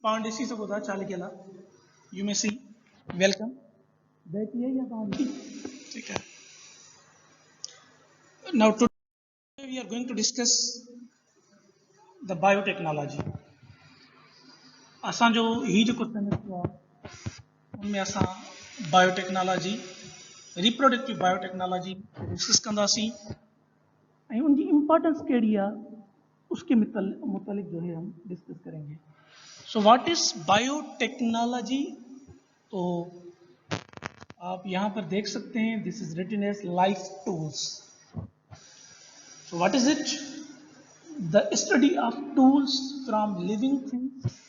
पांडेसी से होता चाल केला यू मे सी वेलकम बैठिए या पांडे ठीक है now today we are going to discuss the biotechnology असां जो ही जो सेमेस्टर आहे उनमें असां बायोटेक्नोलॉजी रिप्रोडक्टिव बायोटेक्नोलॉजी डिस्कस कंदासीं ऐं उनकी इम्पोर्टेंस कहिड़ी आहे उसके मुतालिक जो है हम डिस्कस करेंगे सो व्हाट इज बायोटेक्नोलॉजी तो आप यहाँ पर देख सकते हैं this is written as life tools so what is it the study of tools from living things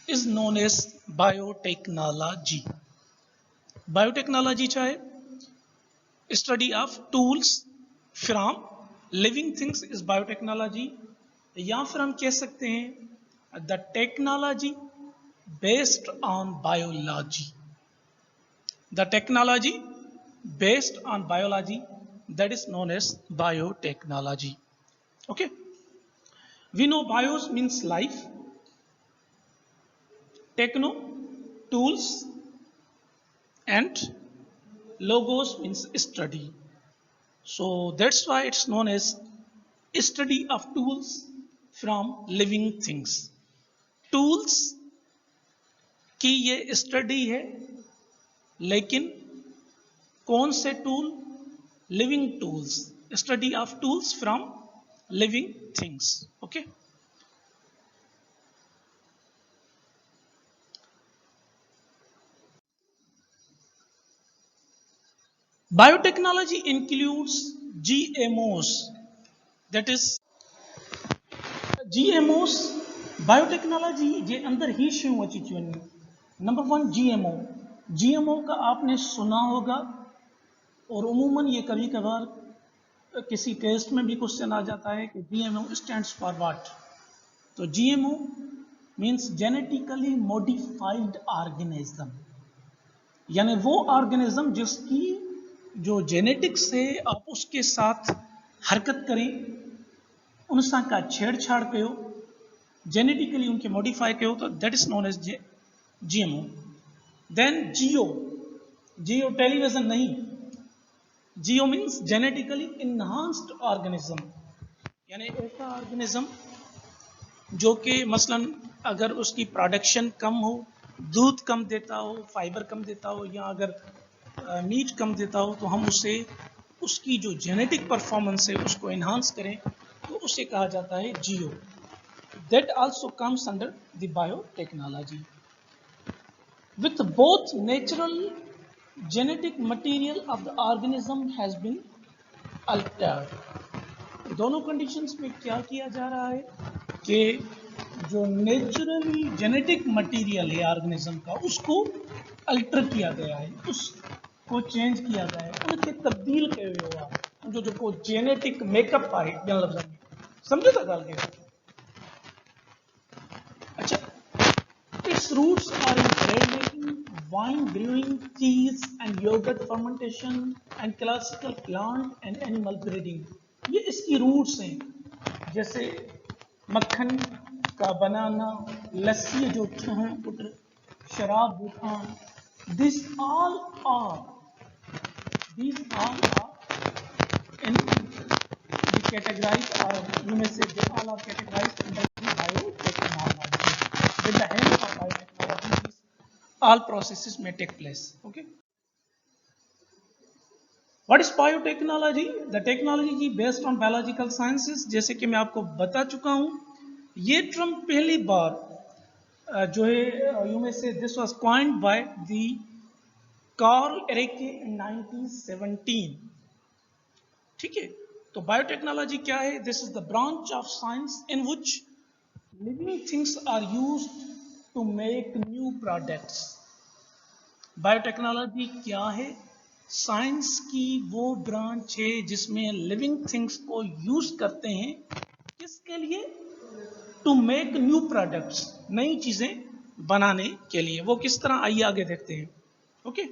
is known as biotechnology. Biotechnology क्या है study of tools from living things is biotechnology या फिर हम कह सकते हैं the technology based on biology the technology based on biology that is known as biotechnology okay we know bios means life techno tools and logos means study so that's why it's known as study of tools from living things tools की ये study है लेकिन कौन से tool living tools study of tools from living things okay Biotechnology includes GMOs. That is, GMOs, biotechnology जे अंदर ही शयूं अची थियूं आहिनि नंबर 1 GMO GMO का आपने सुना होगा और उमूमन ये कभी कभार किसी टेस्ट में भी क्वेश्चन आ जाता है कि GMO stands for what तो GMO means genetically modified organism यानी वो ऑर्गेनिज्म जिसकी जो जेनेटिक्स है आप उसके साथ हरकत करें उनसां का छेड़छाड़ कयो जेनेटिकली उनके मॉडिफाई कयो तो that is known as GMO then Jio television नहीं GEO means genetically enhanced organism यानी ऐसा ऑर्गेनिज्म जो कि मसलन अगर उसकी प्रोडक्शन कम हो दूध कम देता हो फाइबर कम देता हो या अगर मीट कम देता हो तो हम उसे उसकी जो जेनेटिक परफॉर्मेंस है उसको एनहांस करें तो उसे कहा जाता है GEO that also comes under the biotechnology with both natural genetic material of the organism has been altered दोनों कंडीशंस में क्या किया जा रहा है कि जो नेचुरली जेनेटिक मटेरियल है ऑर्गेनिज्म का उसको अल्टर किया गया है उसको चेंज किया गया है उनके तब्दील कयो वियो आहे जो जेको जेनेटिक मेकअप आहे ॿियनि लफ़्ज़नि में सम्झो था ॻाल्हि खे अच्छा it's roots are in bread making wine brewing cheese and yogurt fermentation and classical plant and animal breeding ये इसकी रूट्स हैं जैसे मक्खन का बनाना लस्सी जो पुत्र शराब बुखान these all are in the categorized or you may say they all are categorized under the biotechnology with the help of biotechnology all processes may take place okay what is biotechnology the technology based on biological sciences जैसे कि मैं आपको बता चुका हूं ये term पहली बार जो है you may say this was coined by the Karl Ereky in 1917 ठीक है तो बायोटेक्नोलॉजी क्या है this is the branch of science in which living things are used to make new products biotechnology क्या है साइंस की वो ब्रांच है जिसमें लिविंग थिंग्स को यूज करते हैं किसके लिए टू मेक न्यू प्रोडक्ट्स नई चीजें बनाने के लिए वो किस तरह आइए आगे देखते हैं ओके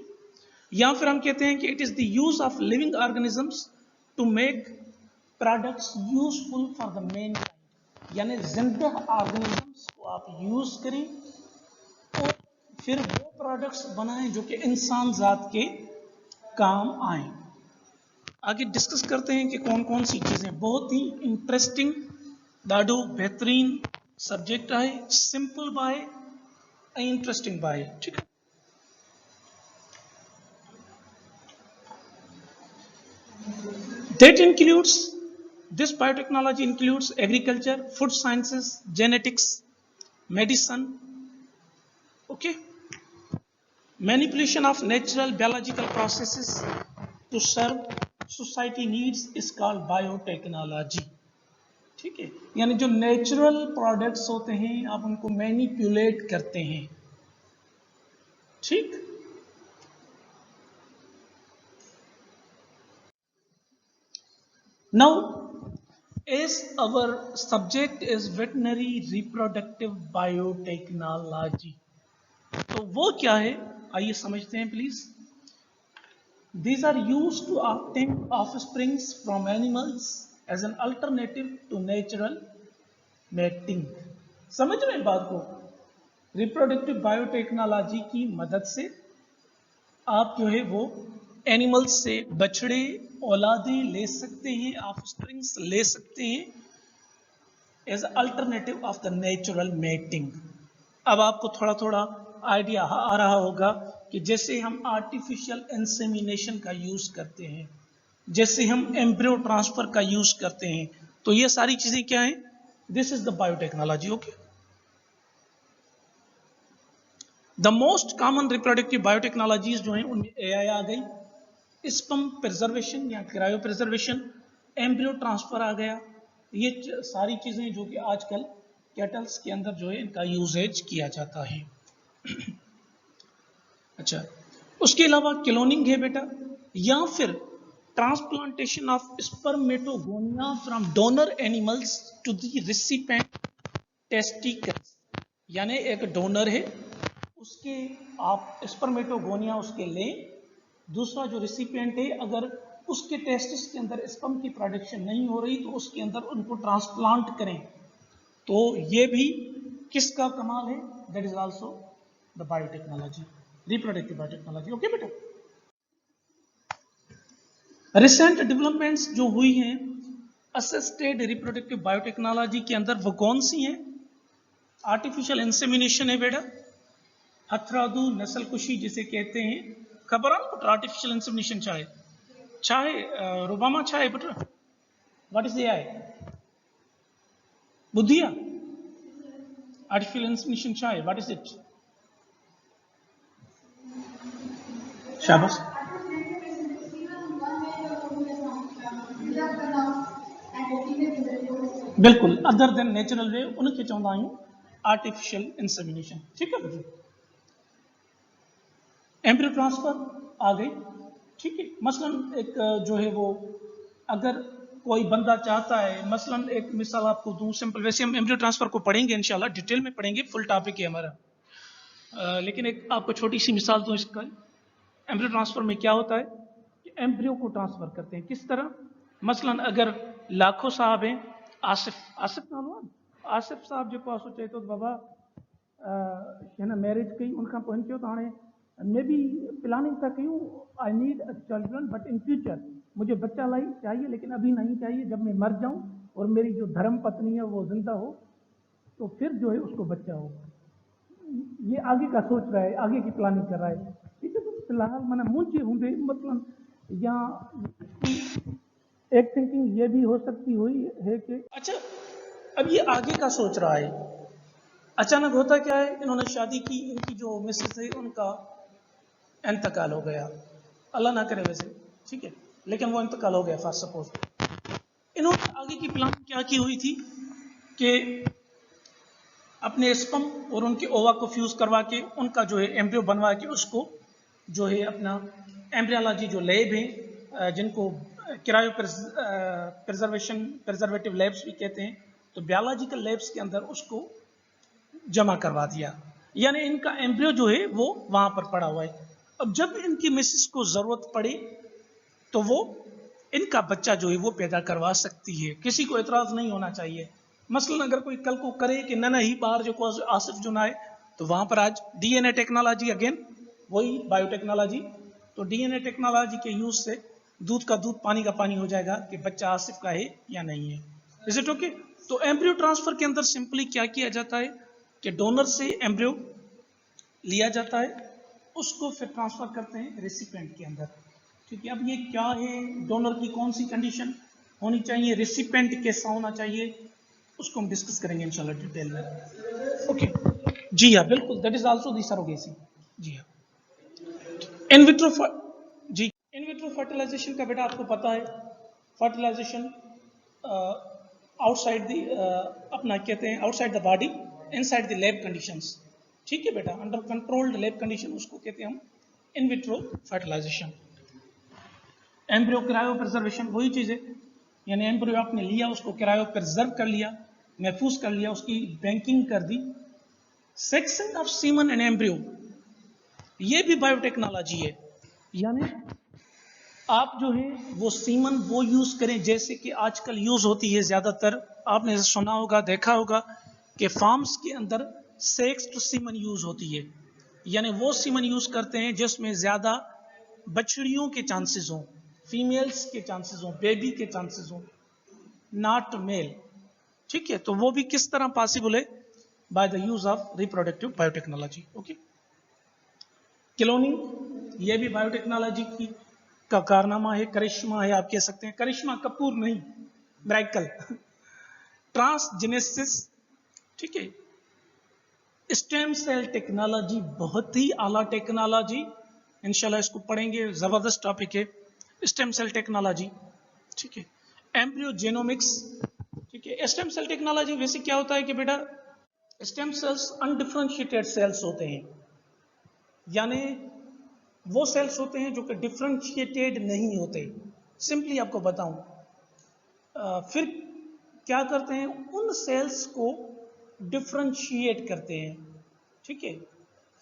या फिर हम कहते हैं कि it is the use of living organisms to make products useful for the mankind यानी जिंदा ऑर्गेनिजम्स को आप यूज करें फिर वो प्रोडक्ट्स बनाएं जो कि इंसान जात के काम आए। आगे डिस्कस करते हैं कि कौन कौन सी चीज़ें। बहुत ही इंटरेस्टिंग ॾाढो बेहतरीन सब्जेक्ट है, सिंपल बाय इंटरेस्टिंग बाय, ठीक है। That includes, this biotechnology includes agriculture, food sciences, genetics, medicine, okay, manipulation of natural biological processes to serve society needs is called biotechnology, ठीक है। यानी जो नेचुरल प्रोडक्ट्स होते हैं आप उनको मैनिपुलेट करते हैं, ठीक। Now, as our subject is veterinary reproductive biotechnology, तो वो क्या है आइए समझते हैं please. These are used to obtain offsprings from animals as an alternative to natural mating। समझ रहे हैं बात को। रिप्रोडक्टिव बायोटेक्नोलॉजी की मदद से आप जो है वो एनिमल्स से बछड़े औलादें ले सकते हैं, ऑफस्प्रिंग्स ले सकते हैं as alternative of the natural mating. अब आपको थोड़ा थोड़ा आइडिया आ रहा होगा कि जैसे हम आर्टिफिशियल इंसेमिनेशन का यूज करते हैं, जैसे हम एम्ब्रियो ट्रांसफर का यूज करते हैं, तो ये सारी चीजें क्या हैं? This is the biotechnology, okay. The most common reproductive biotechnologies जो हैं उनमें एआई आ गई, स्पर्म प्रिजर्वेशन या क्रायो प्रिजर्वेशन, एम्ब्रियो ट्रांसफर आ गया। ये सारी चीजें जो कि आजकल कैटल्स के अंदर जो है इनका यूजेज किया जाता है। अच्छा, उसके अलावा क्लोनिंग है बेटा, या फिर transplantation of spermatogonia from donor animals to the recipient testicles. यानी एक डोनर है, उसके आप स्पर्मेटोगोनिया उसके लें, दूसरा जो रिसिपिएंट है अगर उसके टेस्टिस के अंदर स्पर्म की प्रोडक्शन नहीं हो रही तो उसके अंदर उनको ट्रांसप्लांट करें। तो ये भी किसका कमाल है? That is also the biotechnology, reproductive biotechnology, okay बेटा। रिसेंट डेवलपमेंट्स जो हुई हैं असिस्टेड रिप्रोडक्टिव बायोटेक्नोलॉजी के अंदर वो कौन सी हैं? आर्टिफिशियल इंसेमिनेशन है बेटा, हथरादू नस्ल कुशी जिसे कहते हैं। खबर है पुत्र आर्टिफिशियल इंसेमिनेशन चाहे रुबामा चाहे पुत्र, व्हाट इज एआई? बुद्धिया आर्टिफिशियल इंसेमिनेशन चाहे, व्हाट इज इट? शाबाश। बिल्कुल, अदर देन नेचुरल वे उनके चवंदा आहियूं आर्टिफिशियल इंसेमिनेशन, ठीक है बेटा। एम्ब्रियो ट्रांसफर आ गई, ठीक है। मसलन एक जो है वो अगर कोई बंदा चाहता है, मसलन एक मिसाल आपको दूं सिंपल, वैसे हम एम्ब्रियो ट्रांसफर को पढ़ेंगे इंशाल्लाह, डिटेल में पढ़ेंगे, फुल टॉपिक है हमारा, लेकिन एक आपको छोटी सी मिसाल दूं इसका। एम्ब्रियो ट्रांसफर में क्या होता है कि एम्ब्रियो को ट्रांसफर करते हैं किस तरह? मसलन अगर लाखों साहब हैं, आसिफ नाम आसिफ साहब जो पास चए तो बाबा हिन मैरिज कई उनखां पोइ चयो त हाणे मे बी प्लानिंग था कयूं, I need a children but in future मुझे बच्चा लाई चाहिए लेकिन अभी नहीं चाहिए, जब मैं मर जाऊं और मेरी जो धर्म पत्नी है वो जिंदा हो तो फिर जो है उसको बच्चा हो। ये आगे का सोच रहा है, आगे की प्लानिंग कर रहा है, ठीक है। तो फिलहाल मैंने मुझे होंगे मतलब या एक थिंकिंग ये भी हो सकती हुई है कि अच्छा अब ये आगे का सोच रहा है। अचानक होता क्या है, इन्होंने शादी की, इनकी जो मिसेस है उनका इंतकाल हो गया, अल्लाह ना करे वैसे, ठीक है, लेकिन वो इंतकाल हो गया फॉर सपोज। इन्होंने आगे की प्लान क्या की हुई थी कि अपने स्पर्म और उनके ओवा को फ्यूज करवा के उनका जो है एम्ब्रियो बनवा के उसको जो है अपना एम्ब्रियोलॉजी जो लैब है जिनको क्रायो प्रिजर्वेटिव लैब्स भी कहते हैं, तो बायोलॉजिकल लैब्स के अंदर उसको जमा करवा दिया, यानी इनका एम्ब्रियो जो है वो वहां पर पड़ा हुआ है। अब जब इनकी मिसेस को जरूरत पड़े तो वो इनका बच्चा जो है वो पैदा करवा सकती है, किसी को एतराज नहीं होना चाहिए। मसलन अगर कोई कल को करे कि न ही बार जो आसिफ जो ना है तो वहां पर आज डीएनए टेक्नोलॉजी, अगेन वही बायोटेक्नोलॉजी। तो डीएनए टेक्नोलॉजी के यूज से दूध का दूध पानी का पानी हो जाएगा कि बच्चा आसिफ का है या नहीं है। Is it okay? तो एम्ब्रियो ट्रांसफर के अंदर सिंपली क्या किया जाता है कि डोनर से एम्ब्रियो लिया जाता है, उसको फिर ट्रांसफर करते हैं रेसिपिएंट के अंदर। ठीक है, अब ये क्या है, डोनर की कौन सी कंडीशन होनी चाहिए, रेसिपिएंट कैसा होना चाहिए, उसको हम डिस्कस करेंगे इंशाल्लाह डिटेल में। ओके जी हाँ, बिल्कुल, that is also the surrogacy. जी हाँ, इन विट्रो जी, इन विट्रो फर्टिलाइजेशन का बेटा आपको पता है, फर्टिलाइजेशन आउटसाइड द अपना कहते हैं outside the body, inside the lab conditions. ठीक है बेटा, अंडर कंट्रोल्ड लैब कंडीशन, उसको कहते हैं हम in vitro fertilization. Embryo cryopreservation वही चीज़ है, यानी एम्ब्रियो आपने लिया, उसको क्रायो प्रिजर्व कर लिया, महफूज कर लिया, उसकी बैंकिंग कर दी। Section of semen and embryo, ये भी बायोटेक्नोलॉजी है, यानी आप जो है वो सीमन वो यूज करें जैसे कि आजकल यूज होती है ज्यादातर, आपने सुना होगा, देखा होगा कि फार्म्स के अंदर सेक्स्ड सीमन यूज होती है, यानी वो सीमन यूज करते हैं जिसमें ज्यादा बछड़ियों के चांसेस हों, फीमेल्स के चांसेस हों, बेबी के चांसेस हों, नॉट मेल। ठीक है, तो वो भी किस तरह पॉसिबल है, bye the use of reproductive biotechnology. Okay, cloning, ये भी बायोटेक्नोलॉजी की का कारनामा है, करिश्मा है, आप कह सकते हैं, करिश्मा कपूर नहीं, ब्राइकल। ट्रांसजेनेसिस, ठीक है, स्टेम सेल टेक्नोलॉजी, बहुत ही आला टेक्नोलॉजी, इंशाल्लाह इसको पढ़ेंगे, जबरदस्त टॉपिक है स्टेम सेल टेक्नोलॉजी। ठीक है, एम्ब्रियो जेनोमिक्स। ठीक है, स्टेम सेल टेक्नोलॉजी वैसे क्या होता है कि बेटा स्टेम सेल्स अनडिफरेंशिएटेड सेल्स होते हैं, यानी वो सेल्स होते हैं जो कि डिफरेंशिएटेड नहीं होते। सिंपली आपको बताऊं, फिर क्या करते हैं, उन सेल्स को डिफरेंशिएट करते हैं। ठीक है,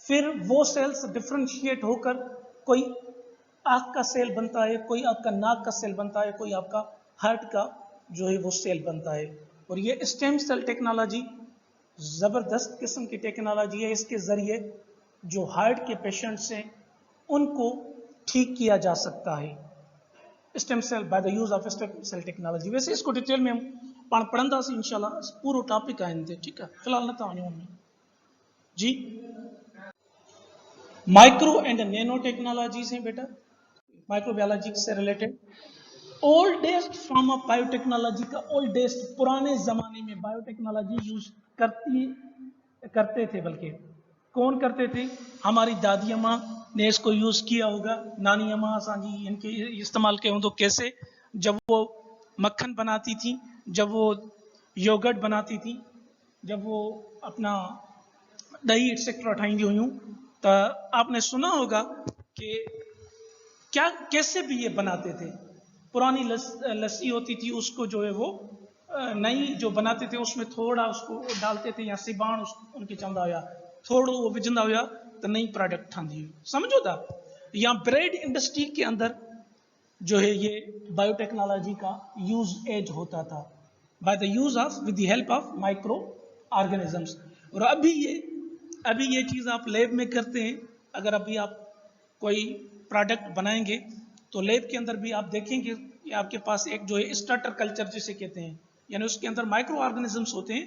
फिर वो सेल्स डिफरेंशिएट होकर कोई आँख का सेल बनता है, कोई आपका नाक का सेल बनता है, कोई आपका हार्ट का जो है वो सेल बनता है। और ये स्टेम सेल टेक्नोलॉजी ज़बरदस्त किस्म की टेक्नोलॉजी है, इसके ज़रिए जो हार्ट के पेशेंट्स हैं उनको ठीक किया जा सकता है, stem cell by the use of stem cell technology. वैसे इसको डिटेल में हम पढ़ंदा सी इंशाल्लाह, पूरो टॉपिक आइंदे। ठीक है, फिलहाल न वञूं में जी। माइक्रो एंड नैनो टेक्नोलॉजीज हैं बेटा, माइक्रोबायोलॉजी से related. Oldest form of biotechnology का, ओल्डेस्ट पुराने जमाने में बायोटेक्नोलॉजी यूज करते थे, बल्कि कौन करते थे, हमारी दादी अम्मा ने इसको यूज किया होगा, नानी अम्मा असांजी इनके इस्तेमाल कयो हूंदो। कैसे, जब वो मक्खन बनाती थी, जब वो योगर्ट बनाती थी, जब वो अपना दही एक्सेट्रा ठाहींदी हुयूं, तो आपने सुना होगा कि क्या कैसे भी ये बनाते थे। पुरानी लस्सी होती थी, उसको जो है वो नई जो बनाते थे उसमें थोड़ा उसको डालते थे, या सिबाण उनके चवंदा हुआ, थोड़ो वो विझंदा हुआ तो नई प्रोडक्ट ठहंदी हुई, समझो था। या ब्रेड इंडस्ट्री के अंदर जो है ये बायोटेक्नोलॉजी का यूज एज होता था, bye the use of, with the help of micro organisms. और अभी ये चीज़ आप लैब में करते हैं, अगर अभी आप कोई प्रोडक्ट बनाएंगे तो लैब के अंदर भी आप देखेंगे कि आपके पास एक जो है स्टार्टर कल्चर जिसे कहते हैं, यानी उसके अंदर माइक्रो ऑर्गेनिजम्स होते हैं,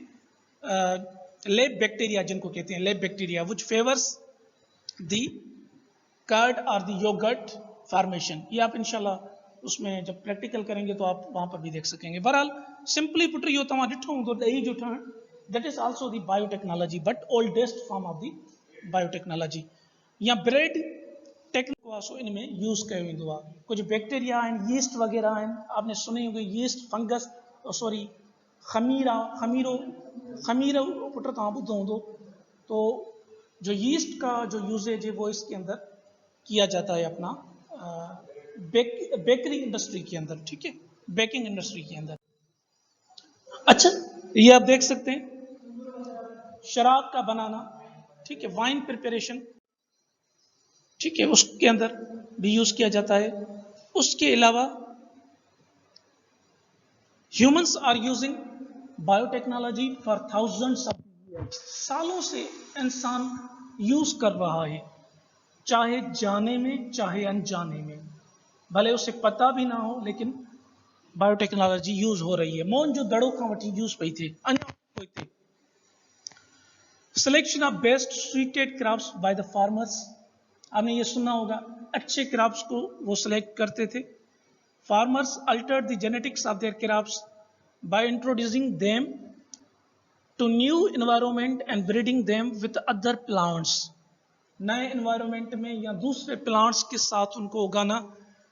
लैब बैक्टीरिया जिनको कहते हैं, lab bacteria which favours the curd और दी योगर्ट फॉर्मेशन। ये आप इंशाल्लाह उसमें जब प्रैक्टिकल करेंगे तो आप वहां पर भी देख सकेंगे। बहरहाल सिंपली पुट इहो तव्हां ॾिठो हूंदो ॾही जो ठहण, that is also the biotechnology, but oldest form of the biotechnology. या ब्रेड टेक्निक वासो इनमें यूज़ कयो वेंदो आहे। कुछ बैक्टीरिया आहिनि, यीस्ट वग़ैरह आहिनि, आपने सुने होंगे यीस्ट, फंगस, सॉरी खमीरो पुट तव्हां ॿुधो हूंदो। तो जो यीस्ट का जो यूजेज है वो इसके अंदर किया जाता है अपना बेकरी इंडस्ट्री के अंदर। ठीक है, बेकिंग इंडस्ट्री के अंदर। अच्छा, ये आप देख सकते हैं शराब का बनाना, ठीक है, वाइन प्रिपरेशन, ठीक है, उसके अंदर भी यूज किया जाता है। उसके अलावा humans are using biotechnology for thousands of सालों से इंसान यूज कर रहा है, चाहे जाने में चाहे अनजाने में, भले उसे पता भी ना हो, लेकिन बायोटेक्नोलॉजी यूज हो रही है। मोन जो दड़ों का वठी यूज पई थे अञा पोइ थे। Selection of best suited crops by the farmers, आपने ये सुना होगा, अच्छे क्रॉप्स को वो सिलेक्ट करते थे। Farmers altered the genetics of their crops by introducing them to new environment and breeding them with other plants, नए एनवायरनमेंट में या दूसरे प्लांट्स के साथ उनको उगाना।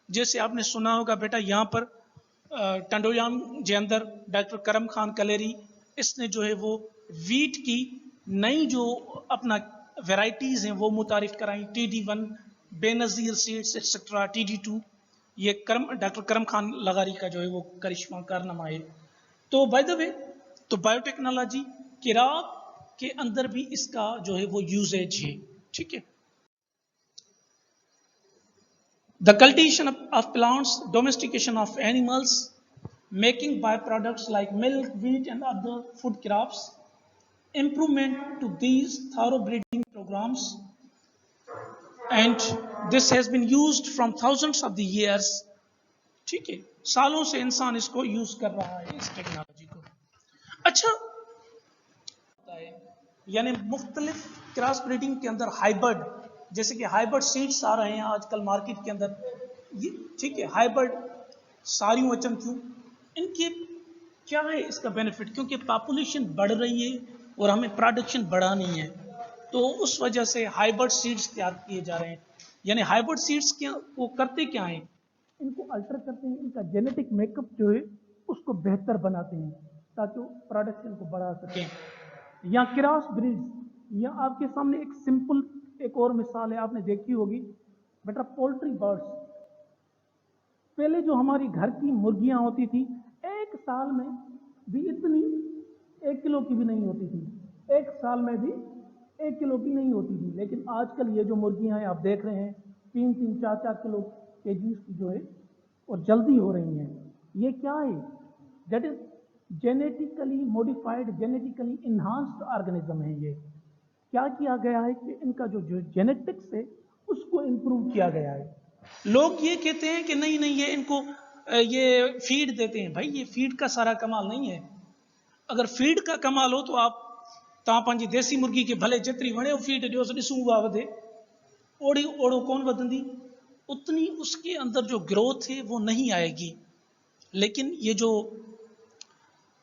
जैसे आपने सुना होगा बेटा, यहाँ पर टंडोयाम के अंदर डॉक्टर करम खान कलेरी, इसने जो है वो वीट की नई जो अपना वेराइटीज हैं वो मुतारिफ कराई, TD1, Benazir seeds etcetera, TD2, ये डॉक्टर करम खान लगारी का जो है वो करिश्मा कारनामा है। तो बाय द वे, तो बायोटेक्नोलॉजी किरात के अंदर भी इसका जो है वो यूजेज है, ठीक है। The cultivation of plants, domestication of animals, making byproducts like milk, wheat and other food crops, improvement to these thorough breeding programs, and this has been used from thousands of the years, ठीक है, सालों से इंसान इसको use कर रहा है इस टेक्नोलॉजी को। अच्छा, यानी मुख्तलिफ क्रॉस ब्रीडिंग के अंदर हाइब्रिड, जैसे कि हाइब्रिड सीड्स आ रहे हैं आजकल मार्केट के अंदर, ये ठीक है, हाइब्रिड सारियों अचन थियूं, इनके क्या है इसका बेनिफिट, क्योंकि पॉपुलेशन बढ़ रही है और हमें प्रोडक्शन बढ़ानी है, तो उस वजह से हाइब्रिड सीड्स तैयार किए जा रहे हैं। यानी हाइब्रिड सीड्स वो करते क्या हैं, इनको अल्टर करते हैं, इनका जेनेटिक मेकअप जो है उसको बेहतर बनाते हैं ताकि वो प्रोडक्शन को बढ़ा सकें। या क्रॉस ब्रीड्स, या आपके सामने एक सिंपल एक और मिसाल है, आपने देखी होगी बेटा, पोल्ट्री बर्ड्स। पहले जो हमारी घर की मुर्गियां होती थी, एक साल में भी इतनी 1 किलो की भी नहीं होती थी, एक साल में भी 1 किलो की नहीं होती थी, लेकिन आजकल ये जो मुर्गियां हैं आप देख रहे हैं 3-3, 4-4 किलो केजी की जो है और जल्दी हो रही हैं। ये क्या है, that is genetically modified, genetically enhanced organism है। ये क्या किया गया है कि इनका जो जेनेटिक्स है उसको इम्प्रूव किया गया है। लोग ये कहते हैं कि नहीं नहीं ये इनको ये फीड देते हैं, भाई ये फीड का सारा कमाल नहीं है। अगर फीड का कमाल हो तो आप पंहिंजी देसी मुर्गी के भले जेतिरी वणे फीड ॾियो, ॾिसूं उहा वधे, ओड़ी ओड़ो कोन वधंदी, उतनी उसके अंदर जो ग्रोथ है वो नहीं आएगी। लेकिन ये जो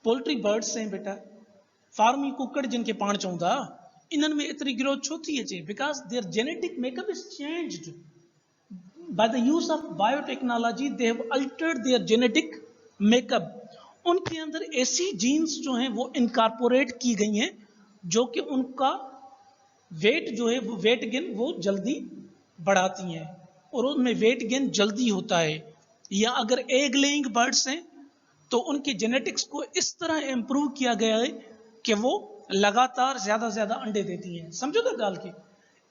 पोल्ट्री बर्ड्स हैं बेटा, फार्मी कुकड़ जिनके पाण चऊं था, इन्हनि में एतिरी ग्रोथ छो थी अचे, because there genetic makeup is changed by the use of biotechnology, they have Altered there genetic makeup. उनके अंदर ऐसी जीन्स जो हैं वो इनकॉर्पोरेट की गई हैं जो कि उनका वेट जो है वो वेट गेन वो जल्दी बढ़ाती हैं और उनमें वेट गेन जल्दी होता है। या अगर एग लेइंग बर्ड्स हैं तो उनके जेनेटिक्स को इस तरह इम्प्रूव किया गया है कि वो लगातार ज़्यादा से ज़्यादा अंडे देती हैं। समझो था गाल के।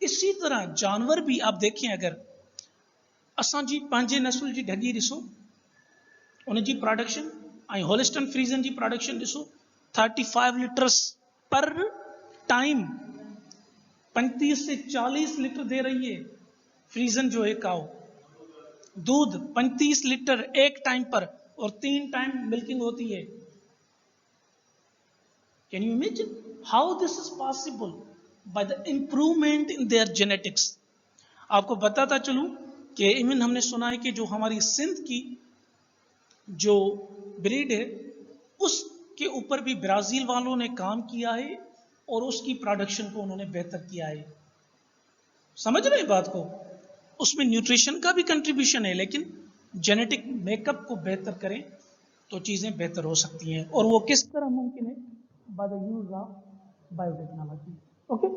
इसी तरह जानवर भी आप देखें, अगर असांजी पंहिंजे नस्ल जी ढगी ॾिसो, उनजी प्रोडक्शन ऐं होलिस्टन फ्रीज़न जी प्रोडक्शन ॾिसो, 35 लीटर्स पर टाइम, 35 से 40 लीटर दे रही है फ्रीज़न जो है काऊ, दूध 35 लीटर एक टाइम पर और 3 टाइम मिल्किंग होती है। Can you imagine how this is possible? By the improvement in their genetics. आपको बताता चलूं कि इवन हमने सुना है कि जो हमारी सिंध की जो ब्रीड है उसके ऊपर भी ब्राजील वालों ने काम किया है और उसकी प्रोडक्शन को उन्होंने बेहतर किया है। समझ रहे हैं बात को? उसमें न्यूट्रिशन का भी कंट्रीब्यूशन है, लेकिन जेनेटिक मेकअप को बेहतर करें तो चीज़ें बेहतर हो सकती हैं। और वो किस तरह मुमकिन है? Bye the use of biotechnology. Okay,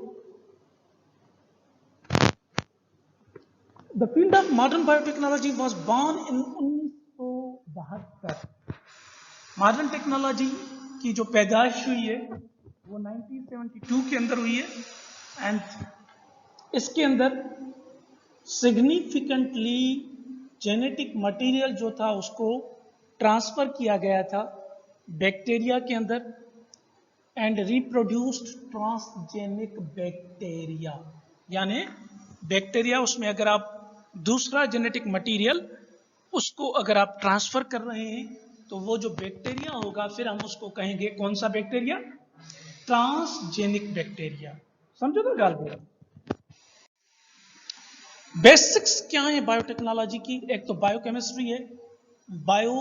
the field of modern biotechnology was born in 1972। Modern technology की जो पैदाइश हुई है वो 1972 के अंदर हुई है एंड इसके अंदर सिग्निफिकेंटली जेनेटिक मटेरियल जो था उसको ट्रांसफर किया गया था बैक्टीरिया के अंदर एंड रिप्रोड्यूस्ड ट्रांसजेनिक बैक्टीरिया, यानी बैक्टीरिया, उसमें अगर आप दूसरा जेनेटिक मटेरियल उसको अगर आप ट्रांसफर कर रहे हैं तो वो जो बैक्टीरिया होगा फिर हम उसको कहेंगे कौन सा बैक्टीरिया, ट्रांसजेनिक बैक्टीरिया। समझो तो गाल मेरा। बेसिक्स क्या है बायोटेक्नोलॉजी की? एक तो बायोकेमिस्ट्री है, बायो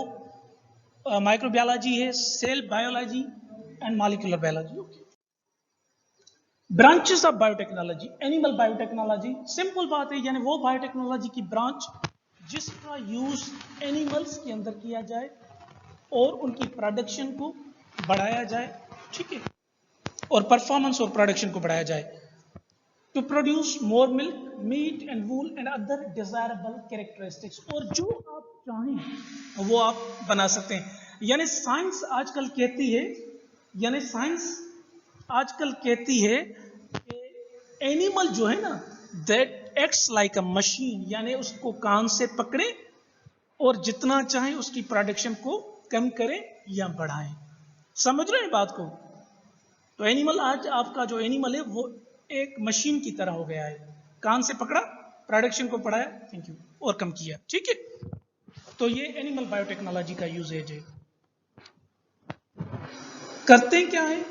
माइक्रोबायोलॉजी है, cell biology and molecular biology. Okay, branches of biotechnology, animal biotechnology, simple बात है, यानी वो बायोटेक्नोलॉजी की ब्रांच जिसका यूज एनिमल्स के अंदर किया जाए और उनकी प्रोडक्शन को बढ़ाया जाए, ठीक है, और परफॉर्मेंस और प्रोडक्शन को बढ़ाया जाए, to produce more milk, meat and wool and other desirable characteristics, और जो आप चाहें वो आप बना सकते हैं। यानी साइंस आजकल कहती है, यानी साइंस आजकल कहती है कि एनिमल जो है ना, that acts like a machine, यानी उसको कान से पकड़े और जितना चाहे उसकी प्रोडक्शन को कम करें या बढ़ाएं। समझ रहे हैं बात को? तो एनिमल, आज आपका जो एनिमल है वो एक मशीन की तरह हो गया है, कान से पकड़ा, प्रोडक्शन को बढ़ाया, थैंक यू, और कम किया, ठीक है। तो ये एनिमल बायोटेक्नोलॉजी का यूजेज है। करते क्या है?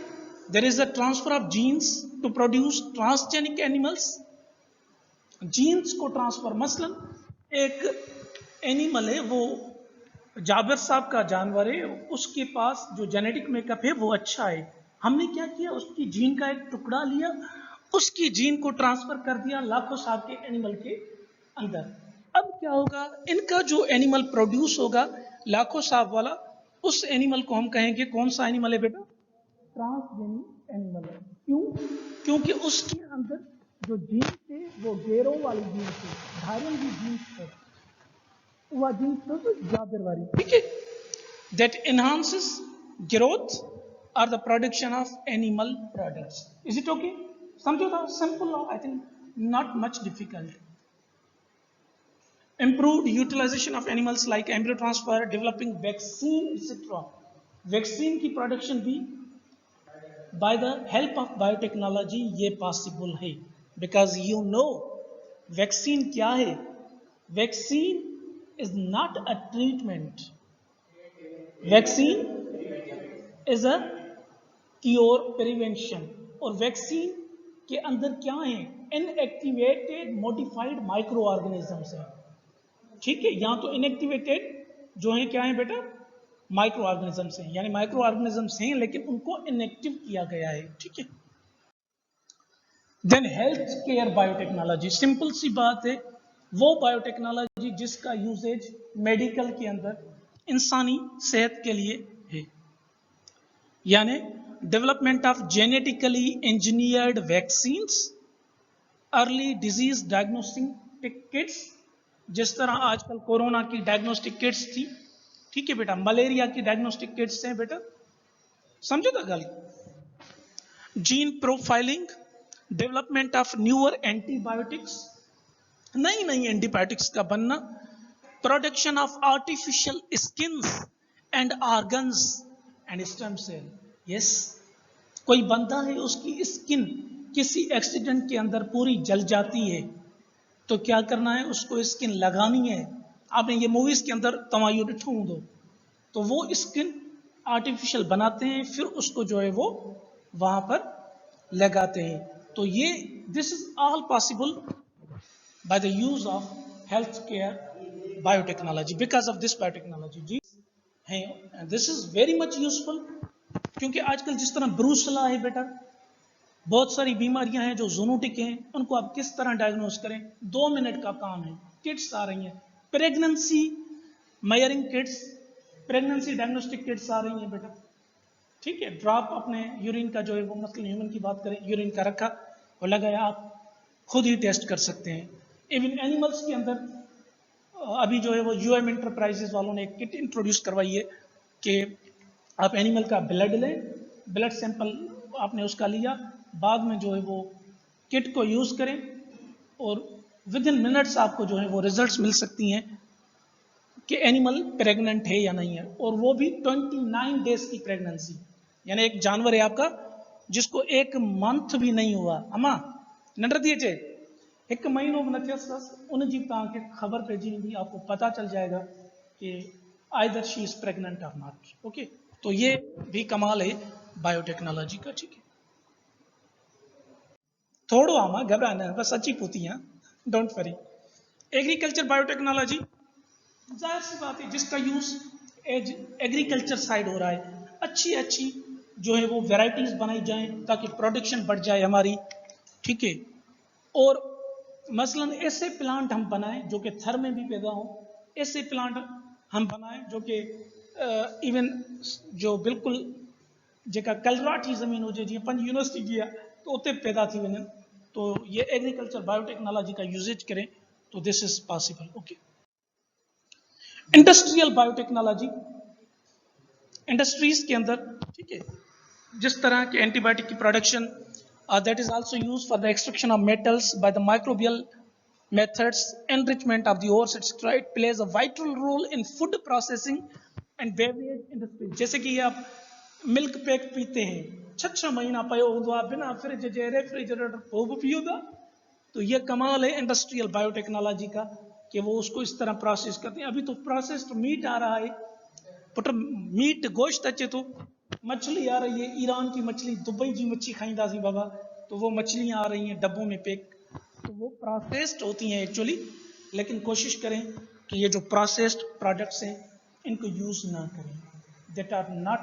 There is a transfer of genes to produce transgenic animals. Genes को ट्रांसफर, मसलन एक एनिमल है, वो जाबिर साहब का जानवर है, उसके पास जो जेनेटिक मेकअप है वो अच्छा है, हमने क्या किया, उसकी जीन का एक टुकड़ा लिया, उसकी जीन को ट्रांसफर कर दिया लाखों साल के एनिमल के अंदर। अब क्या होगा, इनका जो एनिमल प्रोड्यूस होगा लाखों साल वाला, उस एनिमल को हम कहेंगे कौन सा एनिमल है बेटा? ट्रांसजेनिक एनिमल है। क्यों? क्योंकि उसके अंदर जो जीन थे वो गेरों वाली जीन थे, धारण की जीन थे, वह जीन तो जाबिर वाली, ठीक है, that enhances growth or the production of animal products. Is it okay? समझो था, simple law, I think not much difficult. Improved utilization of animals like embryo transfer, developing vaccine, etc. Vaccine की production भी by the help of biotechnology ये possible है, because you know vaccine क्या है? Vaccine is not a treatment. Vaccine is a cure, prevention. और vaccine के अंदर क्या है? इनएक्टिवेटेड मॉडिफाइड माइक्रो ऑर्गेनिजम्स है, ठीक है। यहां तो इनएक्टिवेटेड जो है क्या है बेटा? माइक्रो ऑर्गेनिजम्स हैं, यानी माइक्रो ऑर्गेनिजम्स हैं लेकिन उनको इनएक्टिव किया गया है, ठीक है। Then health care biotechnology, simple सी बात है, वो बायोटेक्नोलॉजी जिसका यूजेज मेडिकल के अंदर इंसानी सेहत के लिए है, यानी development of genetically engineered vaccines, early disease diagnostic kits, जिस तरह आजकल कोरोना की डायग्नोस्टिक किट्स थी, ठीक है बेटा, मलेरिया की डायग्नोस्टिक किट्स हैं बेटा, समझो था गाली। Gene profiling, development of newer antibiotics, नई नई एंटीबायोटिक्स का बनना, production of artificial skins and organs and stem cell. Yes, कोई बंदा है उसकी स्किन किसी एक्सीडेंट के अंदर पूरी जल जाती है, तो क्या करना है, उसको स्किन लगानी है। आपने ये मूवीज के अंदर तमायु ठूं दो, तो वो स्किन आर्टिफिशियल बनाते हैं, फिर उसको जो है वो वहां पर लगाते हैं। तो ये this is all possible by the use of healthcare biotechnology, because of this biotechnology जी है, and this is very much useful, क्योंकि आजकल जिस तरह ब्रूसला है बेटा, बहुत सारी बीमारियां हैं जो जूनोटिक हैं, उनको आप किस तरह डायग्नोस करें, 2 मिनट का काम है। किट्स आ रही हैं, pregnancy measuring kits, pregnancy diagnostic kits आ रही हैं बेटा, ठीक है। ड्रॉप अपने यूरिन का जो है वो, मतलब ह्यूमन की बात करें, यूरिन का रखा और लगाया, आप खुद ही टेस्ट कर सकते हैं। इवन एनिमल्स के अंदर अभी जो है वो यूएम इंटरप्राइजेज वालों ने एक किट इंट्रोड्यूस करवाई है कि आप एनिमल का ब्लड लें, ब्लड सैंपल आपने उसका लिया, बाद में जो है वो किट को यूज़ करें और विद इन मिनट्स आपको जो है वो रिजल्ट्स मिल सकती हैं कि एनिमल प्रेग्नेंट है या नहीं है, और वो भी 29 डेज की प्रेगनेंसी, यानी एक जानवर है आपका जिसको 1 मंथ भी नहीं हुआ, अमा नंढ थी अचे 1 महीनो भी न थियसि उन जी तव्हांखे ख़बर पइजी वेंदी, आपको पता चल जाएगा कि आइदर शी इज प्रेग्नेंट और नॉट। ओके, तो ये भी कमाल है बायोटेक्नोलॉजी का। ठीक है, थोड़ो आमा घबराना, बस अच्छी पूती हैं, डोंट वरी। एग्रीकल्चर बायोटेक्नोलॉजी, जाहिर सी बात है जिसका यूज एग्रीकल्चर साइड हो रहा है, अच्छी अच्छी जो है वो वैरायटीज बनाई जाएं ताकि प्रोडक्शन बढ़ जाए हमारी। ठीक है, और मसलन ऐसे प्लांट हम बनाएं जो कि थर में भी पैदा हो, ऐसे प्लांट हम बनाएं जो कि इवन जो बिल्कुल जेका कलराठी ज़मीन हुजे, जीअं पंज यूनिवर्सिटी जी आहे तो उते पैदा थी वञनि, तो ये एग्रीकल्चर बायोटेक्नोलॉजी का यूजेज करें तो this is possible. Okay, industrial biotechnology, industries के अंदर, ठीक है, जिस तरह के एंटीबायोटिक की production, that is also used for the extraction of metals by the microbial methods, enrichment of the ores, etc. It plays a vital role in food processing and beverage industry. जैसे कि आप milk pack पीते हैं, 6 महीना पयो हूंदो आहे बिना फ्रिज जे रेफ्रिजरेटर पोइ बि पियो था, तो ये कमाल है इंडस्ट्रियल बायोटेक्नोलॉजी का कि वो उसको इस तरह प्रोसेस करते हैं। अभी तो प्रोसेस्ड मीट आ रहा है, पुट मीट गोश्त अचे तो, मछली आ रही है, ईरान की मछली, दुबई की मच्छी खाईंदासीं बाबा, तो वो मछलियाँ आ रही हैं डब्बों में पैक, तो वो प्रोसेस्ड होती हैं एक्चुअली। लेकिन कोशिश करें कि ये जो प्रोसेस्ड प्रोडक्ट्स हैं इनको यूज ना करें, that are not,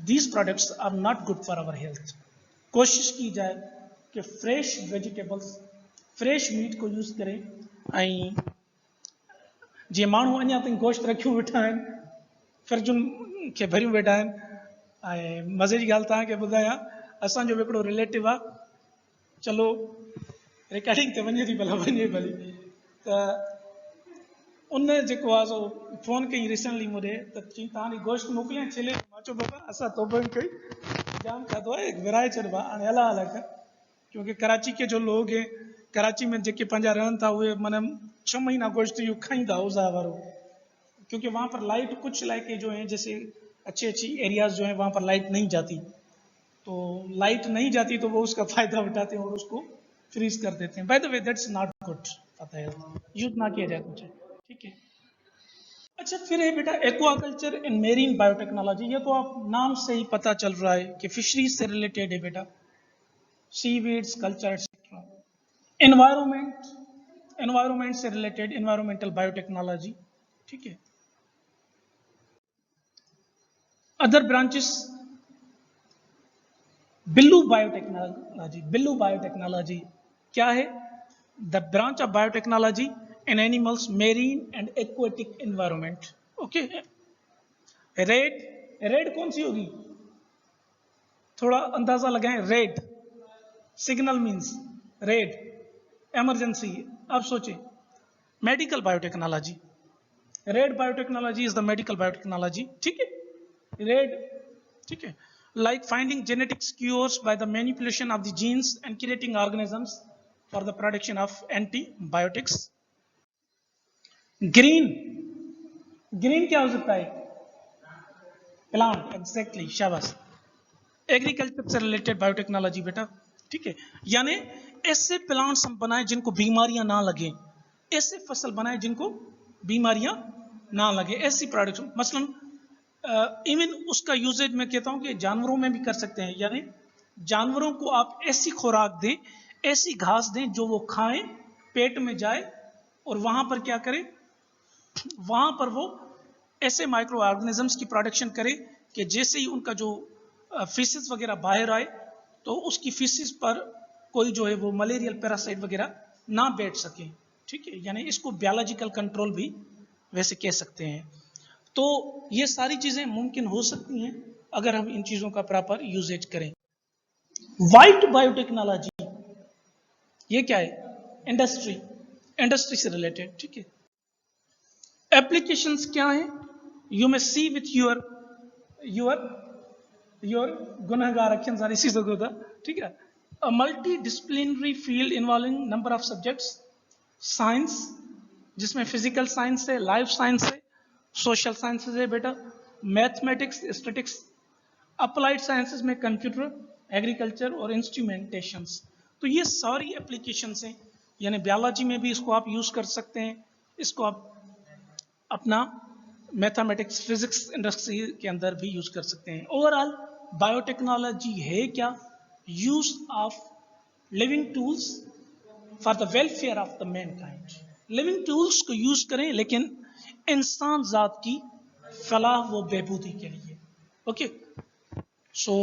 these products are not good for our health. कोशिश की जाए कि फ्रेश वेजिटेबल्स, फ्रेश मीट को यूज करें। ऐं जीअं माण्हू अञा ताईं गोश्त रखियूं वेठा आहिनि, फ्रिजुनि खे भरियूं वेठा आहिनि। ऐं मज़े जी ॻाल्हि तव्हांखे ॿुधायां, असांजो हिकिड़ो रिलेटिव आहे, चलो रिकॉर्डिंग ते वञे थी भला वञे भली, त उन जेको आहे सो फ़ोन कई रिसेंटली मूंखे, त चई तव्हांजी गोश्त मोकिलियां छिले, मां चयो बाबा असां तोबो कई जाम खाधो आहे, विराए छॾिबो आहे, हाणे हला हला कर, क्योंकि कराची के जो लोग हैं, कराची में जेके पंहिंजा रहनि था उहे माना 6 महीना गोश्त इहो खाईंदा उज़ा वारो, क्योंकि वहाँ पर लाइट, कुछ इलाके जो हैं जैसे अच्छी अच्छी एरियाज जो हैं वहाँ पर लाइट नहीं जाती, तो लाइट नहीं जाती तो वो उसका फ़ायदा उठाते हैं और उसको फ्रीज कर देते हैं। By the way that's not good, पता है, यूज ना किया जाए कुछ। ठीक है, अच्छा फिर है बेटा एक्वाकल्चर एंड मेरीन बायोटेक्नोलॉजी, ये तो आप नाम से ही पता चल रहा है कि फिशरीज से रिलेटेड है बेटा, seaweeds culture etcetera. Environment, environment से रिलेटेड एनवायरमेंटल बायोटेक्नोलॉजी। ठीक है, other branches, Billu biotechnology, Billu biotechnology क्या है? The branch of biotechnology in animals, marine and aquatic environment. Okay, red, red कौन सी होगी, थोड़ा अंदाजा लगाएं, red signal means red, emergency, अब सोचें, medical biotechnology, red biotechnology is the medical biotechnology. ठीक है, रेड, ठीक है, like finding genetics cures by the manipulation of the genes and creating organisms for the production of antibiotics. Green, green क्या हो सकता है, प्लांट, एग्जैक्टली, शाबाश, agriculture से रिलेटेड बायोटेक्नोलॉजी बेटा। ठीक है, यानी ऐसे प्लांट्स हम बनाएं जिनको बीमारियां ना लगे, ऐसे फसल बनाएं जिनको बीमारियां ना लगे, ऐसी प्रोडक्ट, मसलन इवन उसका यूजेज मैं कहता हूं कि जानवरों में भी कर सकते हैं, यानी जानवरों को आप ऐसी खुराक दें, ऐसी घास दें जो वो खाएं, पेट में जाए और वहां पर क्या करें, वहां पर वो ऐसे माइक्रो ऑर्गेनिजम्स की प्रोडक्शन करे कि जैसे ही उनका जो फीसिस वगैरह बाहर आए तो उसकी फीसिस पर कोई जो है वो मलेरियल पैरासाइट वगैरह ना बैठ सके। ठीक है, यानी इसको बायोलॉजिकल कंट्रोल भी वैसे कह सकते हैं। तो ये सारी चीजें मुमकिन हो सकती हैं अगर हम इन चीजों का प्रॉपर यूजेज करें। वाइट बायोटेक्नोलॉजी, ये क्या है, इंडस्ट्री, इंडस्ट्री से रिलेटेड। ठीक है, एप्लीकेशंस क्या है, you may see with your your your गुनहगार अखियन सारी चीजों को था। ठीक है, a multi disciplinary field involving number of subjects, science जिसमें फिजिकल साइंस है, लाइफ साइंस है, सोशल साइंसेज है बेटा, मैथमेटिक्स, स्टैटिक्स, अप्लाइड साइंसेज में कंप्यूटर, एग्रीकल्चर और इंस्ट्रूमेंटेशंस। तो ये सारी एप्लीकेशंस हैं, यानी बायोलॉजी में भी इसको आप यूज़ कर सकते हैं, इसको आप अपना मैथमेटिक्स फिजिक्स इंडस्ट्री के अंदर भी यूज़ कर सकते हैं। ओवरऑल बायोटेक्नोलॉजी है क्या? Use of living tools for the welfare of the Mankind. Living tools को यूज करें लेकिन इंसान जात की फलाह व बहबूदी के लिए। ओके, सो